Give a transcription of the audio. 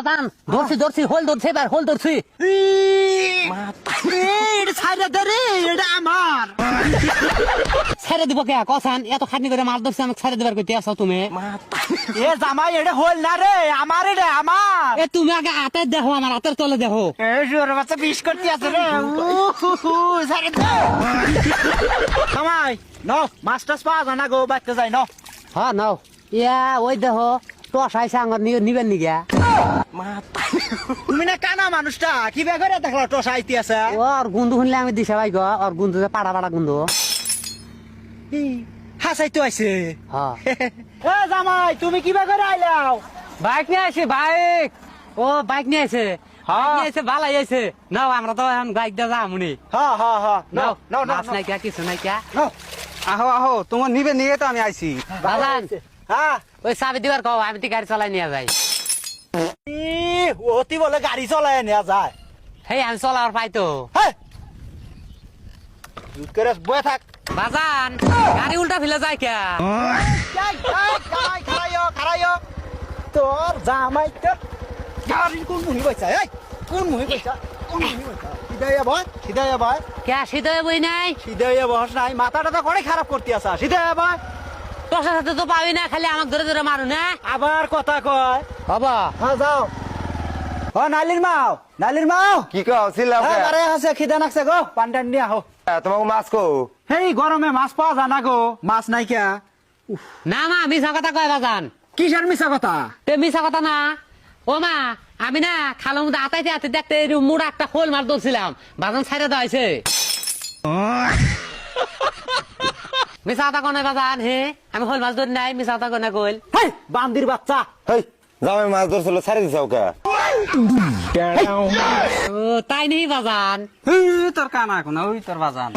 বাদান ধরছি ধরছি হোল ধরছি এবার হোল ধরছি আমার ছেড়ে দিব কে কসান এত খাটনি করে মাছ ধরছি আমাকে ছেড়ে দিবার কইতে আসো তুমি এ জামাই এটা হল না রে আমার এটা আমার এ তুমি আগে হাতের দেখো আমার হাতের তলে দেখো বাচ্চা বিষ করতে আছে রে জামাই ন মাছ টাছ পাওয়া যায় না গো বাচ্চা যাই ন হ্যাঁ নাও ইয়া ওই দেখো টস আইসা আমার নিবেন নিগা তুমি না কানা মানুষটা কি বেগরে দেখলো টস আইতে আছে ওর গুন্দু শুনলে আমি দিশা ভাই গো ওর গুন্দু যে পাড়া পাড়া গুন্দু হাসাইতে আইছে হ্যাঁ এ জামাই তুমি কি বেগরে আইলাও বাইক নিয়ে আসে বাইক ও বাইক নিয়ে আসে নিয়ে আসে ভালাই আছে নাও আমরা তো এখন বাইক দিয়ে যামুনি হ্যাঁ হ্যাঁ হ্যাঁ নাও নাও নাও মাছ নাই কিয়া কিছু নাই কিয়া আহো আহো তোমার নিবে নিয়ে তো আমি আইছি বাজান হ্যাঁ ওই চাবি দিবার কও আমি তো গাড়ি চালাই নিয়ে যাই অতি বলে গাড়ি চলায় নেওয়া যায় হেই আমি চলার পাই তো হ্যাঁ করে বয়ে থাক বাজান গাড়ি উল্টা ফেলে যায় কিয়া খারাইও তোর জামাই তোর গাড়ি কোন মুহি বইছা এই কোন মুহি বইছা কোন মুহি বইছা সিধাইয়া ভাই কিয়া সিধে বই নাই সিধাইয়া বস নাই মাথাটা তো করে খারাপ করতে আসা সিধাইয়া ভাই তোর সাথে তো পাবি না খালি আমাকে ধরে ধরে মারু না আবার কথা কয় বাবা হ্যাঁ যাও ও নালির মাও কি কও ছিলাম আরে আছে খিদা নাকছে গো পান্ডান নিয়ে আহো তোমাকে মাছ কো হেই গরমে মাছ পাওয়া যায় না গো মাছ নাই কে না মা মিছা কথা কয় বাজান কিসের মিছা কথা তে মিছা কথা না ও মা আমি না খালের মধ্যে আতাইতে আতে দেখতে মুড়া একটা খোল মাছ ধরছিলাম বাজান ছাইড়া দেওয়াইছে মিছা কথা কনে বাজান হে আমি খোল মাছ ধরি নাই মিছা কথা কনে কইল হেই বান্দির বাচ্চা হেই জামাই মাছ ধরছিল ছাড়ি দিছ ওকে ও তাই নেই বাজান তোর কানা কোনা ওই তোর বাজান